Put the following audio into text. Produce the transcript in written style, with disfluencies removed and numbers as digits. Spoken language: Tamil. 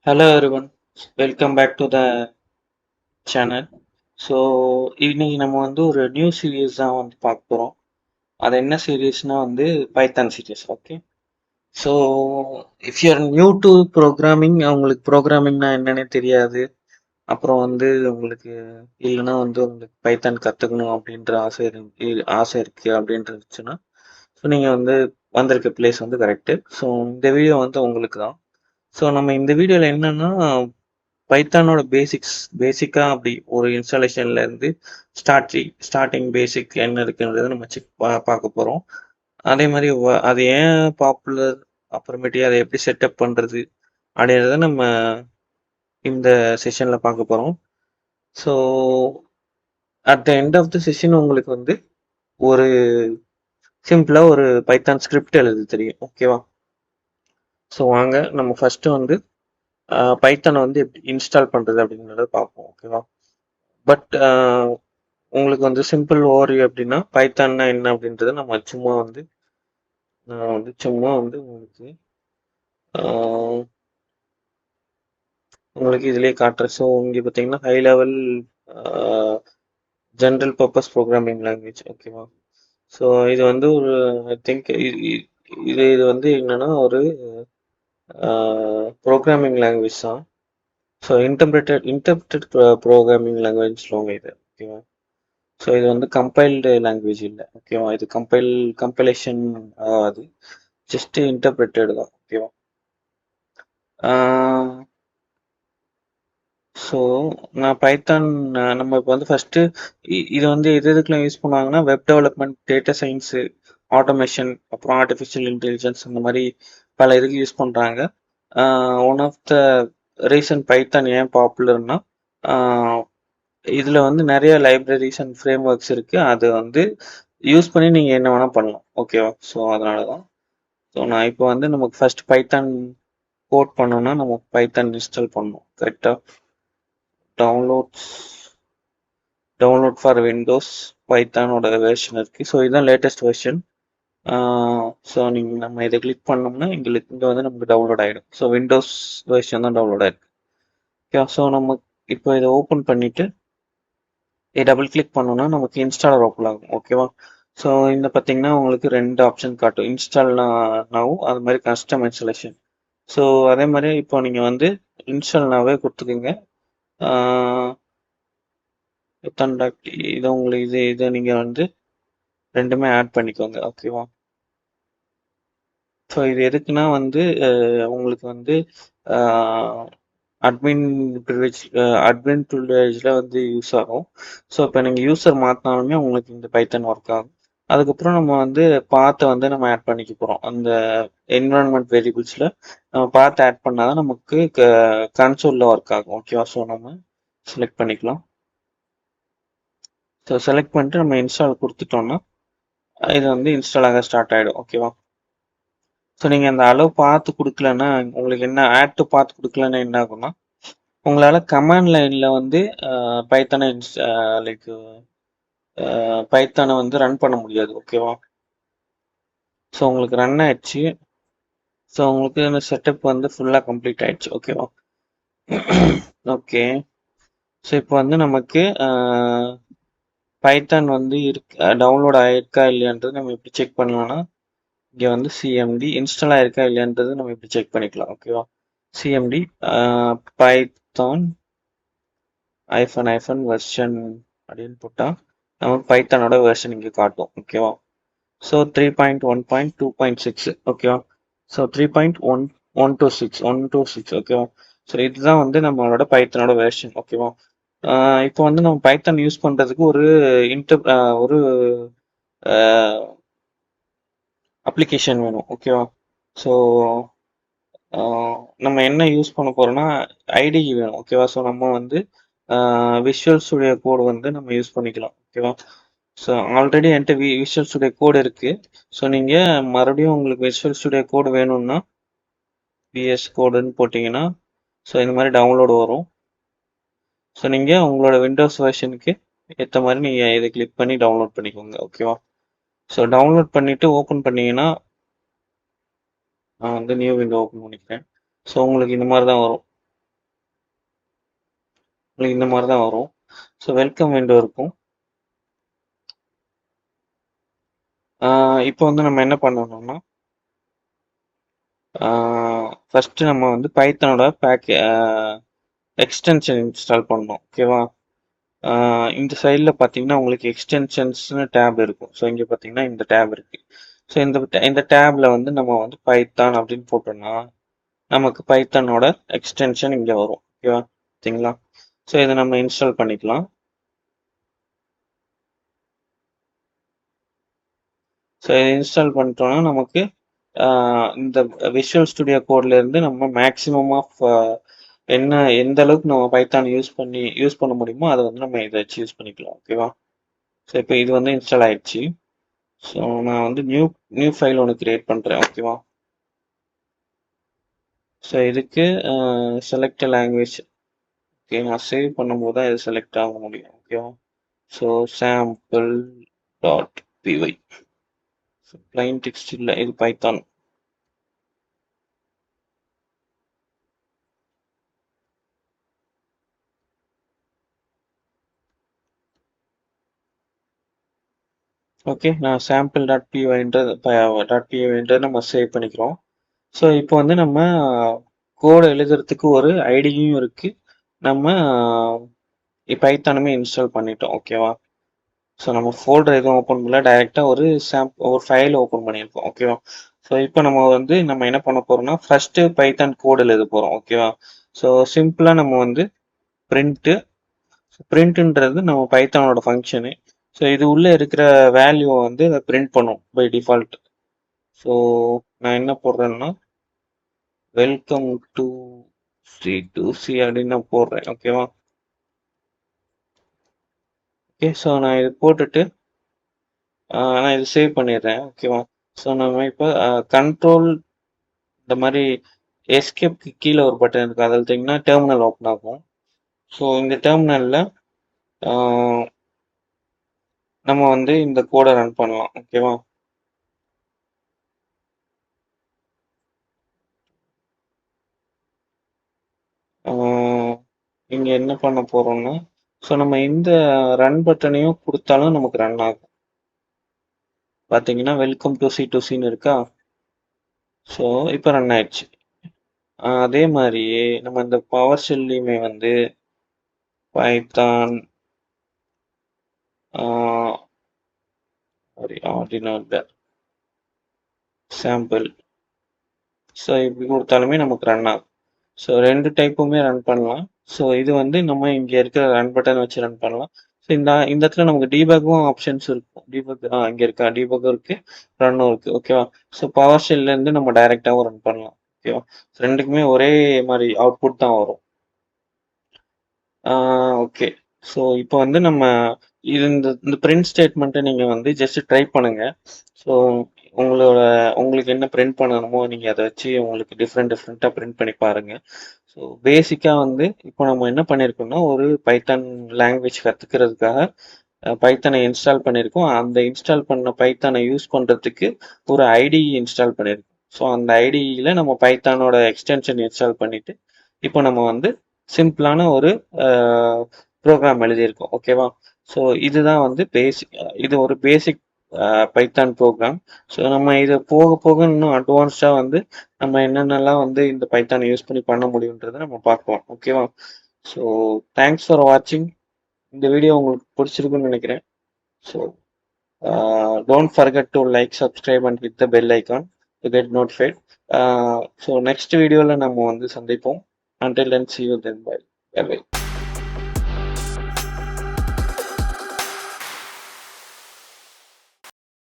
Hello everyone, welcome back to the channel. So இன்னைக்கு நம்ம வந்து ஒரு நியூ சீரீஸ் தான் வந்து பார்க்க போகிறோம். அது என்ன சீரீஸ்னா வந்து Python series. Okay, so if you are new to programming, உங்களுக்கு ப்ரோக்ராமிங்னா என்னன்னே தெரியாது, அப்புறம் வந்து உங்களுக்கு இல்லைன்னா வந்து உங்களுக்கு பைத்தான் கற்றுக்கணும் அப்படின்ற ஆசை இருக்குது அப்படின்ட்டு இருந்துச்சுன்னா, ஸோ நீங்கள் வந்து வந்திருக்க பிளேஸ் வந்து கரெக்டு. ஸோ இந்த வீடியோ வந்து உங்களுக்கு தான். ஸோ நம்ம இந்த வீடியோவில் என்னன்னா பைத்தானோட பேசிக்காக அப்படி ஒரு இன்ஸ்டாலேஷன்லேருந்து ஸ்டார்டிங் பேசிக் என்ன இருக்குன்றதை நம்ம பார்க்க போகிறோம். அதே மாதிரி அது ஏன் பாப்புலர், அப்புறமேட்டி அதை எப்படி செட்டப் பண்ணுறது அப்படின்றத நம்ம இந்த செஷனில் பார்க்க போகிறோம். So at the end of the session உங்களுக்கு வந்து ஒரு சிம்பிளாக ஒரு பைத்தான் ஸ்கிரிப்ட் எழுத தெரியும். ஓகேவா? ஸோ வாங்க நம்ம ஃபஸ்ட்டு வந்து பைத்தானை வந்து எப்படி இன்ஸ்டால் பண்ணுறது அப்படிங்கிறத பார்ப்போம். ஓகேவா? பட் உங்களுக்கு வந்து சிம்பிள் ஓவர்வியூ அப்படின்னா பைத்தான்னா என்ன அப்படின்றத நம்ம சும்மா வந்து உங்களுக்கு இதுலேயே காட்டுறேன். ஸோ இங்கே பார்த்தீங்கன்னா high level general purpose programming language. ஓகேவா? ஸோ இது வந்து ஒரு ஐ திங்க் இது வந்து என்னன்னா ஒரு ப்ரோக்ராமிங் லாங்குவேஜ் தான். ஸோ இன்டர்பிரட்டட் ப்ரோக்ராமிங் லாங்குவேஜ் சொல்லுவாங்க இது. ஓகேவா? ஸோ இது வந்து கம்பைல்டு லாங்குவேஜ் இல்லை. ஓகேவா? இது கம்பைலேஷன் ஆகாது, ஜஸ்ட் இன்டர்பிரட்டட் தான். ஓகேவா? ஸோ நான் பைத்தான் நம்ம இப்போ வந்து ஃபஸ்ட்டு இது வந்து எதுக்கெலாம் யூஸ் பண்ணுவாங்கன்னா web development, data science, automation, அப்புறம் ஆர்டிஃபிஷியல் இன்டெலிஜென்ஸ், இந்த மாதிரி பல இதுக்கு யூஸ் பண்ணுறாங்க. One of the reason Python ஏன் பாப்புலர்னா இதில் வந்து நிறைய லைப்ரரிஸ் அண்ட் ஃப்ரேம் ஒர்க்ஸ் இருக்குது. அது வந்து யூஸ் பண்ணி நீங்கள் என்ன வேணால் பண்ணலாம். ஓகேவா? ஸோ அதனால தான். ஸோ நான் இப்போ வந்து நமக்கு ஃபஸ்ட் பைத்தான் கோட் பண்ணோம்னா நமக்கு பைத்தான் இன்ஸ்டால் பண்ணணும். கரெக்டாக டவுன்லோட் ஃபார் விண்டோஸ் பைத்தானோட வெர்ஷன் இருக்குது. ஸோ இதுதான் லேட்டஸ்ட் வெர்ஷன். ஸோ நம்ம இதை கிளிக் பண்ணோம்னா இங்கே வந்து நமக்கு டவுன்லோட் ஆகிடும். ஸோ விண்டோஸ் வெர்ஷன் தான் டவுன்லோட் ஆகிருக்கு. ஓகே, ஸோ நம்ம இப்போ இதை ஓப்பன் பண்ணிவிட்டு டபுள் கிளிக் பண்ணோம்னா நமக்கு இன்ஸ்டாலர் ஓப்பன் ஆகும். ஓகேவா? ஸோ இந்த பார்த்தீங்கன்னா உங்களுக்கு ரெண்டு ஆப்ஷன் காட்டும், இன்ஸ்டால்னாவும் அது மாதிரி கஸ்டம் இன்ஸ்டாலேஷன். ஸோ அதே மாதிரி இப்போ நீங்கள் வந்து இன்ஸ்டால்னாவே கொடுத்துக்குங்க. இதை உங்களுக்கு இதை நீங்கள் வந்து ரெண்டுமே ஆட் பண்ணிக்கோங்க. ஓகேவா? ஸோ இது எதுக்குன்னா வந்து உங்களுக்கு வந்து அட்மின் ப்ரிவிலேஜில் வந்து யூஸ் ஆகும். ஸோ இப்போ நீங்கள் யூஸர் மாற்றினாலுமே உங்களுக்கு இந்த பைத்தான் ஒர்க் ஆகும். அதுக்கப்புறம் நம்ம வந்து பாத்தை வந்து நம்ம ஆட் பண்ணிக்க போகிறோம். அந்த என்விரான்மெண்ட் வேரியபிள்ஸில் நம்ம பாத்தை ஆட் பண்ணால் தான் நமக்கு கன்சோலில் ஒர்க் ஆகும். ஓகேவா? ஸோ நம்ம செலக்ட் பண்ணிக்கலாம். ஸோ செலக்ட் பண்ணிட்டு நம்ம இன்ஸ்டால் கொடுத்துட்டோம்னா இது வந்து இன்ஸ்டால் ஆக ஸ்டார்ட் ஆகிடும். ஓகேவா? ஸோ நீங்கள் அந்த அளவு பார்த்து கொடுக்கலன்னா உங்களுக்கு என்ன ஆட் டு பார்த்து கொடுக்கலன்னா என்ன ஆகும்னா உங்களால் கமாண்ட் லைனில் வந்து பைத்தானை பைத்தானை வந்து ரன் பண்ண முடியாது. ஓகேவா? ஸோ உங்களுக்கு ரன் ஆயிடுச்சு. ஸோ உங்களுக்கு இந்த செட்டப் வந்து ஃபுல்லாக கம்ப்ளீட் ஆயிடுச்சு. ஓகேவா? ஓகே, ஸோ இப்போ வந்து நமக்கு பைத்தான் வந்து டவுன்லோட் ஆகிருக்கா இல்லையான்றது நம்ம எப்படி செக் பண்ணலாம்னா இங்கே வந்து சிஎம்டி இன்ஸ்டால் ஆகிருக்கா இல்லையான்றது நம்ம இப்படி செக் பண்ணிக்கலாம். ஓகேவா? சிஎம்டி பைத்தான் ஐஃபன் வெர்ஷன் அப்படின்னு போட்டால் நமக்கு பைத்தானோட வெர்ஷன் இங்கே காட்டும். ஓகேவா? ஸோ 3.1.2.6. ஓகேவா? ஸோ 3.126 ஓகேவா? ஸோ இதுதான் வந்து நம்மளோட பைத்தானோட வெர்ஷன். ஓகேவா? இப்போ வந்து நம்ம பைத்தான் யூஸ் பண்ணுறதுக்கு ஒரு அப்ளிகேஷன் வேணும். ஓகேவா? ஸோ நம்ம என்ன யூஸ் பண்ண போகிறோம்னா ஐடிஇ வேணும். ஓகேவா? ஸோ நம்ம வந்து விஷுவல் ஸ்டுடியோ கோடு வந்து நம்ம யூஸ் பண்ணிக்கலாம். ஓகேவா? ஸோ ஆல்ரெடி என்கிட்ட விஷுவல் ஸ்டுடியோ கோடு இருக்குது. ஸோ நீங்கள் மறுபடியும் உங்களுக்கு விஷுவல் ஸ்டுடியோ கோடு வேணும்னா விஎஸ் கோடுன்னு போட்டிங்கன்னா ஸோ இந்த மாதிரி டவுன்லோடு வரும். ஸோ நீங்கள் உங்களோட விண்டோஸ் வெர்ஷனுக்கு ஏற்ற மாதிரி நீங்கள் இதை கிளிக் பண்ணி டவுன்லோட் பண்ணிக்கோங்க. ஓகேவா? ஸோ டவுன்லோட் பண்ணிவிட்டு ஓப்பன் பண்ணிங்கன்னா நான் வந்து நியூ விண்டோ ஓப்பன் பண்ணிக்கிறேன். ஸோ உங்களுக்கு இந்த மாதிரி தான் வரும். உங்களுக்கு இந்த மாதிரி தான் வரும். ஸோ வெல்கம் விண்டோ இருக்கும். இப்போ வந்து நம்ம என்ன பண்ணணும்னா, ஃபஸ்ட்டு நம்ம வந்து பைத்தானோட எக்ஸ்டென்ஷன் இன்ஸ்டால் பண்ணணும். ஓகேவா? இந்த சைடில் பார்த்தீங்கன்னா உங்களுக்கு எக்ஸ்டென்ஷன்ஸ்னு டேப் இருக்கும். ஸோ இங்கே பார்த்தீங்கன்னா இந்த டேப் இருக்கு. ஸோ இந்த டேப்ல வந்து நம்ம வந்து பைத்தான் அப்படின்னு போட்டோம்னா நமக்கு பைத்தானோட எக்ஸ்டென்ஷன் இங்கே வரும். ஓகேவா? பார்த்தீங்களா? ஸோ இதை நம்ம இன்ஸ்டால் பண்ணிக்கலாம். ஸோ இதை இன்ஸ்டால் பண்ணிட்டோம்னா நமக்கு இந்த விஷுவல் ஸ்டுடியோ கோட்ல இருந்து நம்ம மேக்ஸிமம் ஆஃப் எந்த அளவுக்கு நம்ம பைத்தான் யூஸ் பண்ண முடியுமோ அதை வந்து நம்ம இதை வச்சு யூஸ் பண்ணிக்கலாம். ஓகேவா? ஸோ இப்போ இது வந்து இன்ஸ்டால் ஆயிடுச்சு. ஸோ நான் வந்து நியூ ஃபைல் ஒன்று கிரியேட் பண்ணுறேன். ஓகேவா? ஸோ இதுக்கு செலக்ட் லாங்குவேஜ். ஓகே, நான் சேவ் பண்ணும்போது தான் இது செலக்ட் ஆக முடியும். ஓகேவா? So sample dot BY. Plain text இல்லை, இது பைத்தான். ஓகே, நான் சாம்பிள் டாட் பிஒய்ன்றது நம்ம சேவ் பண்ணிக்கிறோம். ஸோ இப்போ வந்து நம்ம கோடை எழுதுறதுக்கு ஒரு ஐடியும் இருக்கு. நம்ம பைத்தானுமே இன்ஸ்டால் பண்ணிட்டோம். ஓகேவா? ஸோ நம்ம ஃபோல்டர் எதுவும் ஓப்பன் பண்ணல, டைரெக்டாக ஒரு ஃபைல் ஓப்பன் பண்ணியிருக்கோம். ஓகேவா? ஸோ இப்போ நம்ம என்ன பண்ண போறோம்னா ஃபர்ஸ்ட் பைத்தான் கோடு எழுத போறோம். ஓகேவா? ஸோ சிம்பிளாக நம்ம வந்து பிரிண்ட்ன்றது நம்ம பைத்தானோட ஃபங்க்ஷனு. ஸோ இது உள்ள இருக்கிற வேல்யூவை வந்து அதை பிரிண்ட் பண்ணும் பை டிஃபால்ட். ஸோ நான் என்ன போடுறேன்னா வெல்கம் டு சி அப்படின்னு நான் போடுறேன். ஓகேவா? ஓகே, ஸோ நான் இது போட்டுட்டு நான் இது சேவ் பண்ணிடுறேன். ஓகேவா? ஸோ நம்ம இப்போ கண்ட்ரோல் இந்த மாதிரி எஸ்கேப்க்கு கீழே ஒரு பட்டன் இருக்குது, அதில் பார்த்தீங்கன்னா டெர்மினல் ஓப்பன் ஆகும். ஸோ இந்த டெர்மினலில் நம்ம வந்து இந்த கோடை ரன் பண்ணலாம். ஓகேவா? இங்கே என்ன பண்ண போகிறோம்னா, ஸோ நம்ம இந்த ரன் பட்டனையும் கொடுத்தாலும் நமக்கு ரன் ஆகும். பார்த்தீங்கன்னா வெல்கம் டு சின்னு இருக்கா? ஸோ இப்போ ரன் ஆயிடுச்சு. அதே மாதிரியே நம்ம இந்த பவர் ஷெல்லையுமே வந்து பைத்தான் ஆர்டினல் சாம்பிள், ஸோ இப்படி கொடுத்தாலுமே நமக்கு ரன் ஆகும். ஸோ ரெண்டு டைப்புமே ரன் பண்ணலாம். ஸோ இது வந்து நம்ம இங்கே இருக்கிற ரன் பட்டன் வச்சு ரன் பண்ணலாம். ஸோ இந்த இடத்துல நமக்கு டீபக்கும் ஆப்ஷன்ஸ் இருக்கும். இங்கே இருக்கா, டீபக்கும் இருக்கு, ரன்னும் இருக்கு. ஓகேவா? ஸோ பவர் ஷெல்லேருந்து நம்ம டைரெக்டாகவும் ரன் பண்ணலாம். ஓகேவா? ரெண்டுக்குமே ஒரே மாதிரி அவுட்புட் தான் வரும். ஓகே, ஸோ இப்போ வந்து நம்ம இந்த பிரிண்ட் ஸ்டேட்மெண்ட்டை நீங்கள் வந்து ஜஸ்ட் ட்ரை பண்ணுங்க. ஸோ உங்களுக்கு என்ன பிரிண்ட் பண்ணணுமோ நீங்கள் அதை வச்சு உங்களுக்கு டிஃப்ரெண்ட்டாக பிரிண்ட் பண்ணி பாருங்கள். ஸோ பேசிக்காக வந்து இப்போ நம்ம என்ன பண்ணியிருக்கோம்னா ஒரு பைத்தான் லாங்குவேஜ் கற்றுக்கிறதுக்காக பைத்தானை இன்ஸ்டால் பண்ணியிருக்கோம். அந்த இன்ஸ்டால் பண்ண பைத்தானை யூஸ் பண்ணுறதுக்கு ஒரு ஐடி இன்ஸ்டால் பண்ணியிருக்கோம். ஸோ அந்த ஐடியில் நம்ம பைத்தானோட எக்ஸ்டென்ஷன் இன்ஸ்டால் பண்ணிவிட்டு இப்போ நம்ம வந்து சிம்பிளான ஒரு ப்ரோக்ராம் எழுதியிருக்கோம். ஓகேவா? ஸோ இதுதான் வந்து இது ஒரு பேசிக் பைத்தான் ப்ரோக்ராம். ஸோ நம்ம இதை போக போக இன்னும் அட்வான்ஸ்டாக வந்து நம்ம என்னென்னலாம் வந்து இந்த பைத்தானை யூஸ் பண்ணி பண்ண முடியுன்றதை நம்ம பார்க்கலாம். ஓகேவா? ஸோ தேங்க்ஸ் ஃபார் வாட்சிங். இந்த வீடியோ உங்களுக்கு பிடிச்சிருக்குன்னு நினைக்கிறேன். So don't forget to like, subscribe and hit the bell icon to get notified. So next வீடியோவில் நம்ம வந்து சந்திப்போம். Until then, see you then. Bye. Bye.